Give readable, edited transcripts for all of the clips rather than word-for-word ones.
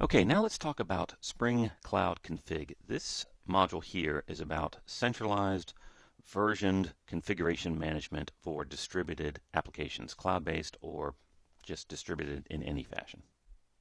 Okay, now let's talk about Spring Cloud Config. This module here is about centralized versioned configuration management for distributed applications, cloud-based or just distributed in any fashion.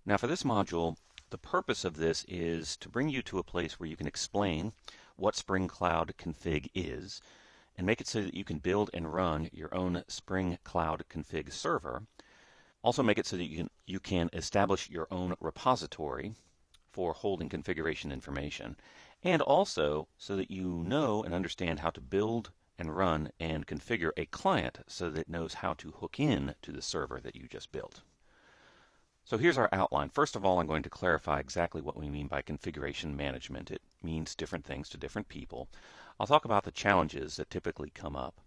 Now for this module, the purpose of this is to bring you to a place where you can explain what Spring Cloud Config is and make it so that you can build and run your own Spring Cloud Config server. Also make it so that you can establish your own repository for holding configuration information, and also so that you know and understand how to build and run and configure a client so that it knows how to hook in to the server that you just built. So here's our outline. First of all, I'm going to clarify exactly what we mean by configuration management. It means different things to different people. I'll talk about the challenges that typically come up,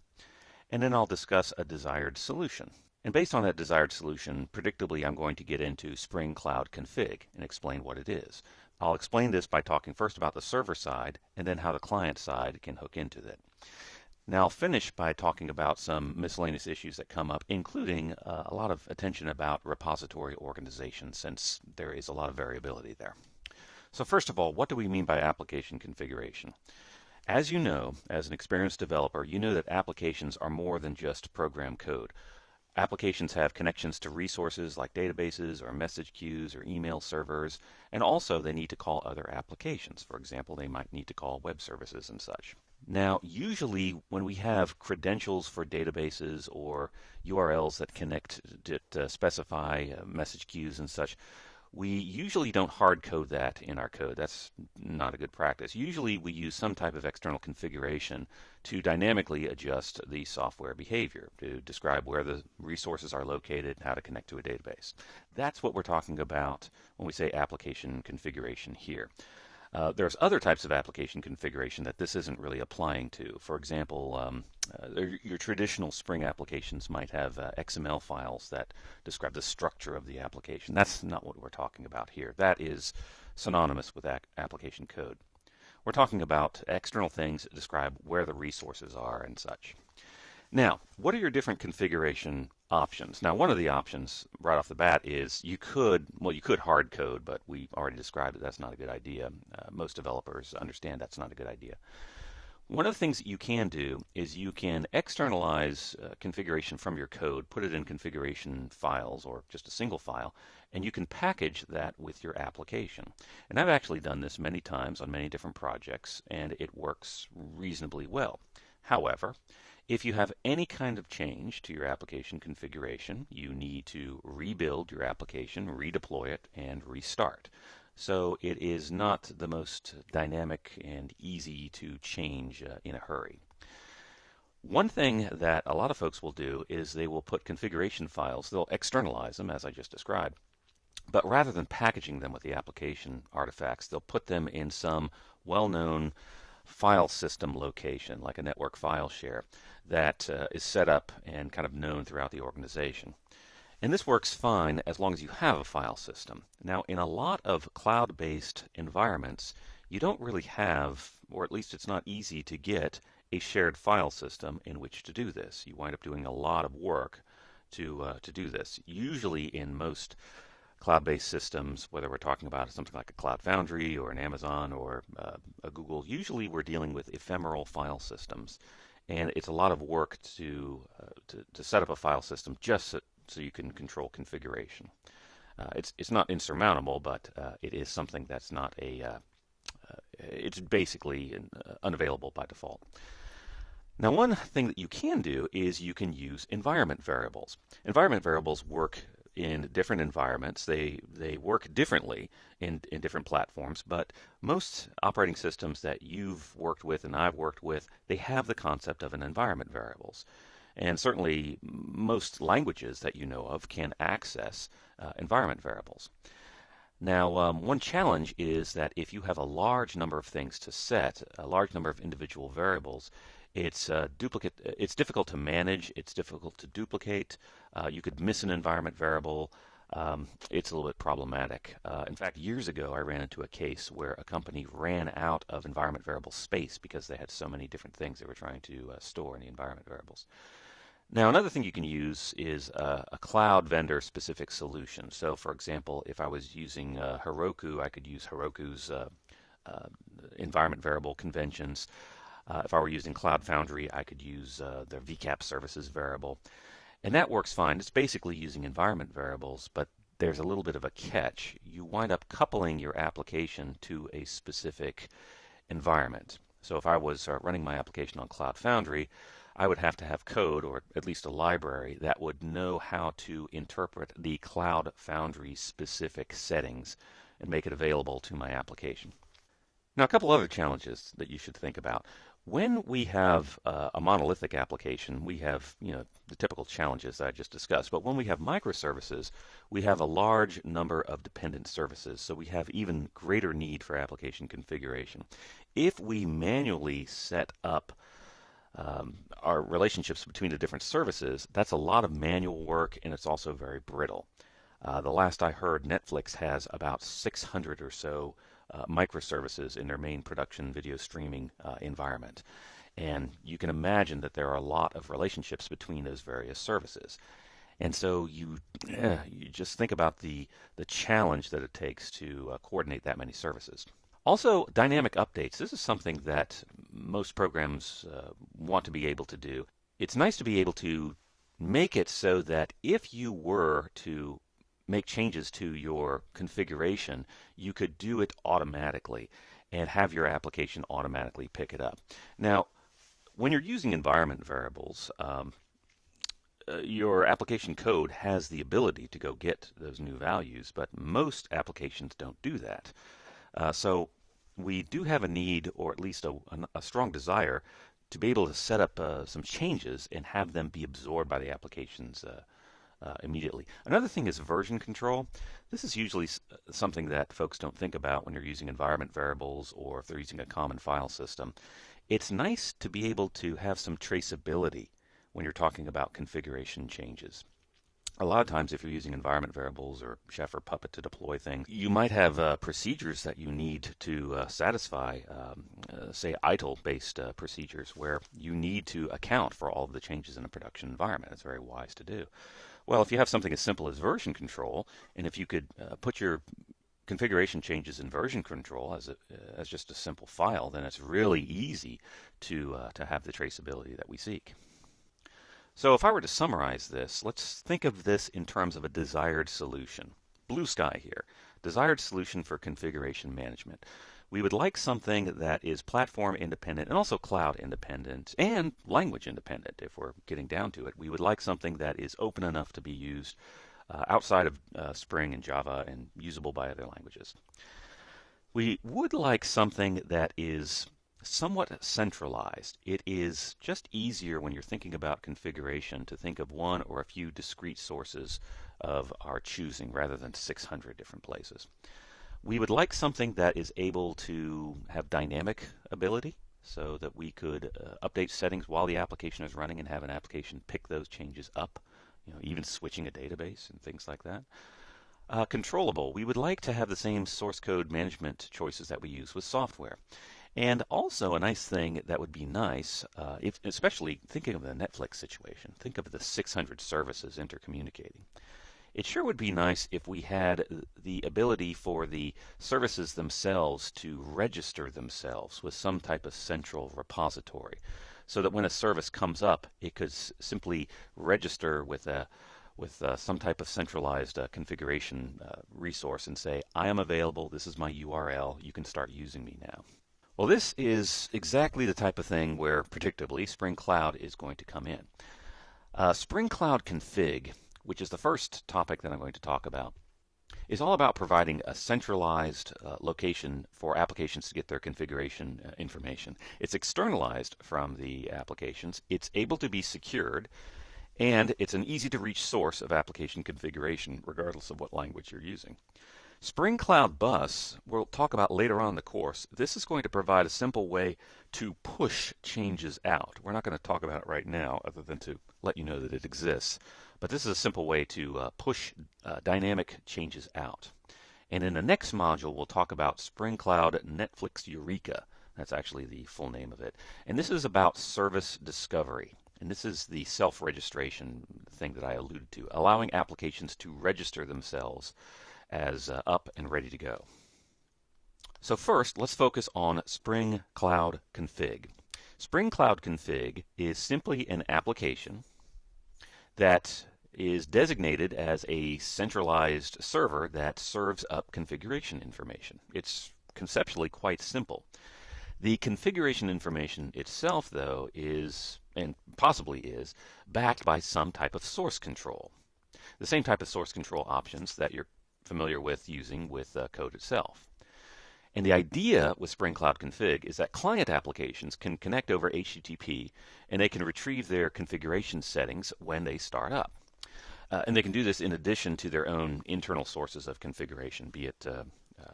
and then I'll discuss a desired solution. And based on that desired solution, predictably, I'm going to get into Spring Cloud Config and explain what it is. I'll explain this by talking first about the server side and then how the client side can hook into it. Now I'll finish by talking about some miscellaneous issues that come up, including a lot of attention about repository organization, since there is a lot of variability there. So first of all, what do we mean by application configuration? As you know, as an experienced developer, you know that applications are more than just program code. Applications have connections to resources like databases or message queues or email servers, and also they need to call other applications. For example, they might need to call web services and such. Now, usually when we have credentials for databases or URLs that connect to specify message queues and such, we usually don't hard code that in our code. That's not a good practice. Usually we use some type of external configuration to dynamically adjust the software behavior, to describe where the resources are located and how to connect to a database. That's what we're talking about when we say application configuration here. There's other types of application configuration that this isn't really applying to. For example, your traditional Spring applications might have XML files that describe the structure of the application. That's not what we're talking about here. That is synonymous with application code. We're talking about external things that describe where the resources are and such. Now, what are your different configuration options? Now, one of the options right off the bat is you could hard code, but we already described that that's not a good idea. Most developers understand that's not a good idea. One of the things that you can do is you can externalize configuration from your code, put it in configuration files or just a single file, and you can package that with your application. And I've actually done this many times on many different projects, and it works reasonably well. However, if you have any kind of change to your application configuration, you need to rebuild your application, redeploy it, and restart. So it is not the most dynamic and easy to change in a hurry. One thing that a lot of folks will do is they will put configuration files, they'll externalize them as I just described, but rather than packaging them with the application artifacts, they'll put them in some well-known file system location, like a network file share, that is set up and kind of known throughout the organization. And this works fine as long as you have a file system. Now, in a lot of cloud-based environments, you don't really have, or at least it's not easy to get, a shared file system in which to do this. You wind up doing a lot of work to do this. Usually in most cloud-based systems, whether we're talking about something like a Cloud Foundry or an Amazon or a Google, usually we're dealing with ephemeral file systems. And it's a lot of work to set up a file system just so you can control configuration. It's not insurmountable, but it is something that's not it's basically unavailable by default. Now, one thing that you can do is you can use environment variables. Environment variables work in different environments. They work differently in different platforms, but most operating systems that you've worked with and I've worked with, they have the concept of an environment variables. And certainly most languages that you know of can access environment variables. Now, one challenge is that if you have a large number of things to set, a large number of individual variables, it's difficult to manage, it's difficult to duplicate. You could miss an environment variable. It's a little bit problematic. In fact, years ago, I ran into a case where a company ran out of environment variable space because they had so many different things they were trying to store in the environment variables. Now, another thing you can use is a cloud vendor specific solution. So, for example, if I was using Heroku, I could use Heroku's uh, environment variable conventions. If I were using Cloud Foundry, I could use their VCAP services variable. And that works fine. It's basically using environment variables, but there's a little bit of a catch. You wind up coupling your application to a specific environment. So if I was running my application on Cloud Foundry, I would have to have code, or at least a library, that would know how to interpret the Cloud Foundry specific settings and make it available to my application. Now, a couple other challenges that you should think about. When we have a monolithic application, we have, the typical challenges that I just discussed. But when we have microservices, we have a large number of dependent services, so we have even greater need for application configuration. If we manually set up our relationships between the different services, that's a lot of manual work, and it's also very brittle. The last I heard, Netflix has about 600 or so microservices in their main production video streaming environment. And you can imagine that there are a lot of relationships between those various services. And so you just think about the challenge that it takes to coordinate that many services. Also, dynamic updates. This is something that most programs want to be able to do. It's nice to be able to make it so that if you were to make changes to your configuration, you could do it automatically and have your application automatically pick it up. Now, when you're using environment variables, your application code has the ability to go get those new values, but most applications don't do that. So we do have a need, or at least a strong desire, to be able to set up some changes and have them be absorbed by the applications immediately. Another thing is version control. This is usually something that folks don't think about when you're using environment variables or if they're using a common file system. It's nice to be able to have some traceability when you're talking about configuration changes. A lot of times, if you're using environment variables or Chef or Puppet to deploy things, you might have procedures that you need to satisfy, say ITIL-based procedures, where you need to account for all of the changes in a production environment. It's very wise to do. Well, if you have something as simple as version control, and if you could put your configuration changes in version control as just a simple file, then it's really easy to have the traceability that we seek. So if I were to summarize this, let's think of this in terms of a desired solution. Blue sky here. Desired solution for configuration management. We would like something that is platform independent and also cloud independent and language independent. If we're getting down to it, we would like something that is open enough to be used outside of Spring and Java and usable by other languages. We would like something that is somewhat centralized. It is just easier when you're thinking about configuration to think of one or a few discrete sources of our choosing rather than 600 different places. We would like something that is able to have dynamic ability so that we could update settings while the application is running and have an application pick those changes up, even switching a database and things like that. Controllable. We would like to have the same source code management choices that we use with software. And also a nice thing that would be nice, especially thinking of the Netflix situation, think of the 600 services intercommunicating. It sure would be nice if we had the ability for the services themselves to register themselves with some type of central repository, so that when a service comes up, it could simply register with some type of centralized configuration resource and say, I am available, this is my URL, you can start using me now. Well, this is exactly the type of thing where, predictably, Spring Cloud is going to come in. Spring Cloud Config, which is the first topic that I'm going to talk about, is all about providing a centralized location for applications to get their configuration information. It's externalized from the applications, it's able to be secured, and it's an easy-to-reach source of application configuration, regardless of what language you're using. Spring Cloud Bus, we'll talk about later on in the course. This is going to provide a simple way to push changes out. We're not going to talk about it right now other than to let you know that it exists. But this is a simple way to push dynamic changes out. And in the next module, we'll talk about Spring Cloud Netflix Eureka. That's actually the full name of it. And this is about service discovery. And this is the self-registration thing that I alluded to, allowing applications to register themselves as up and ready to go. So first, let's focus on Spring Cloud Config. Spring Cloud Config is simply an application that is designated as a centralized server that serves up configuration information. It's conceptually quite simple. The configuration information itself, though, is, and possibly is, backed by some type of source control. The same type of source control options that you're familiar with using with code itself. And the idea with Spring Cloud Config is that client applications can connect over HTTP and they can retrieve their configuration settings when they start up. And they can do this in addition to their own internal sources of configuration, be it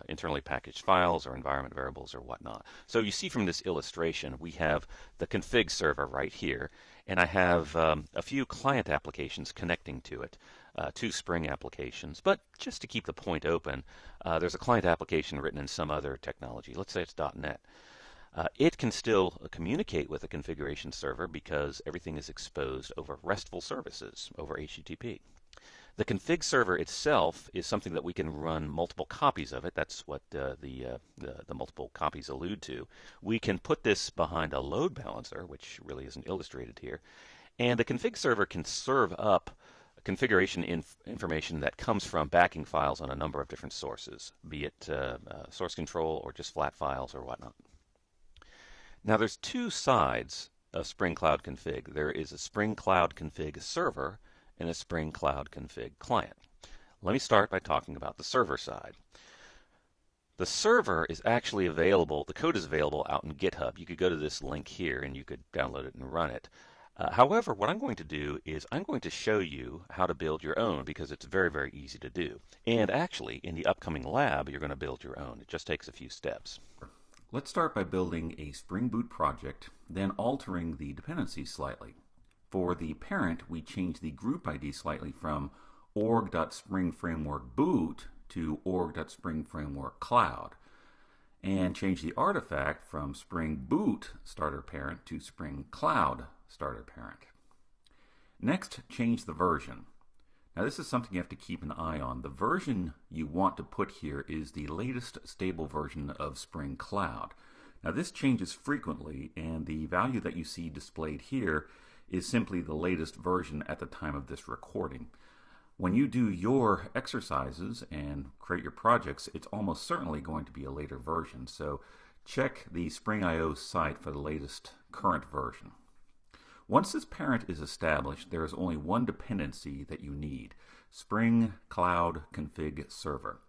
internally packaged files or environment variables or whatnot. So you see from this illustration, we have the config server right here, and I have a few client applications connecting to it, two Spring applications. But just to keep the point open, there's a client application written in some other technology. Let's say it's .NET. It can still communicate with a configuration server because everything is exposed over RESTful services, over HTTP. The config server itself is something that we can run multiple copies of it. That's what the multiple copies allude to. We can put this behind a load balancer, which really isn't illustrated here, and the config server can serve up configuration information that comes from backing files on a number of different sources, be it source control or just flat files or whatnot. Now there's two sides of Spring Cloud Config. There is a Spring Cloud Config server and a Spring Cloud Config client. Let me start by talking about the server side. The server is actually available, the code is available out in GitHub. You could go to this link here and you could download it and run it. However, what I'm going to do is I'm going to show you how to build your own because it's very, very easy to do. And actually, in the upcoming lab, you're going to build your own. It just takes a few steps. Let's start by building a Spring Boot project, then altering the dependencies slightly. For the parent, we change the group ID slightly from org.springframeworkboot to org.springframeworkcloud, and change the artifact from Spring Boot starter parent to Spring Cloud starter parent. Next, change the version. Now this is something you have to keep an eye on. The version you want to put here is the latest stable version of Spring Cloud. Now this changes frequently, and the value that you see displayed here is simply the latest version at the time of this recording. When you do your exercises and create your projects, it's almost certainly going to be a later version. So check the Spring.io site for the latest current version. Once this parent is established, there is only one dependency that you need, Spring Cloud Config Server.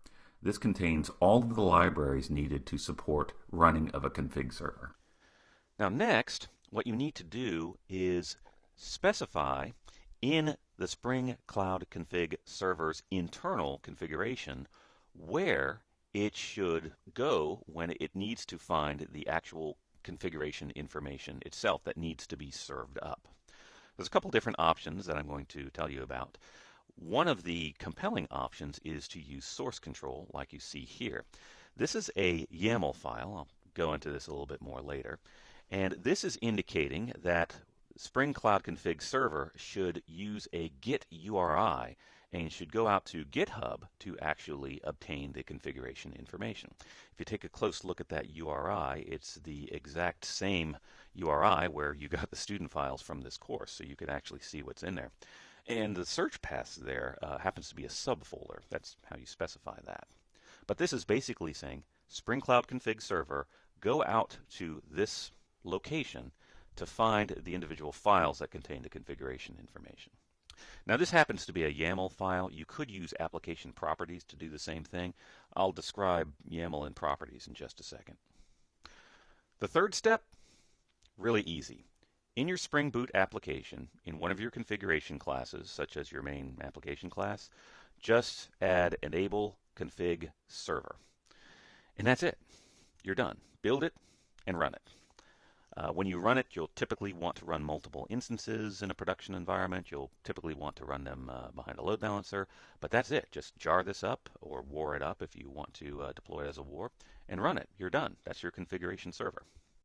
This contains all of the libraries needed to support running of a config server. Now next, what you need to do is specify in the Spring Cloud Config Server's internal configuration where it should go when it needs to find the actual configuration information itself that needs to be served up. There's a couple different options that I'm going to tell you about. One of the compelling options is to use source control like you see here. This is a YAML file. I'll go into this a little bit more later. And this is indicating that Spring Cloud Config Server should use a Git URI and should go out to GitHub to actually obtain the configuration information. If you take a close look at that URI, it's the exact same URI where you got the student files from this course, so you can actually see what's in there. And the search path there happens to be a subfolder. That's how you specify that. But this is basically saying, Spring Cloud Config Server, go out to this location to find the individual files that contain the configuration information. Now this happens to be a YAML file. You could use application properties to do the same thing. I'll describe YAML and properties in just a second. The third step, really easy. In your Spring Boot application, in one of your configuration classes, such as your main application class, just add enable config server. And that's it. You're done. Build it and run it. When you run it, you'll typically want to run multiple instances in a production environment. You'll typically want to run them behind a load balancer. But that's it. Just jar this up or war it up if you want to deploy it as a war and run it. You're done. That's your configuration server.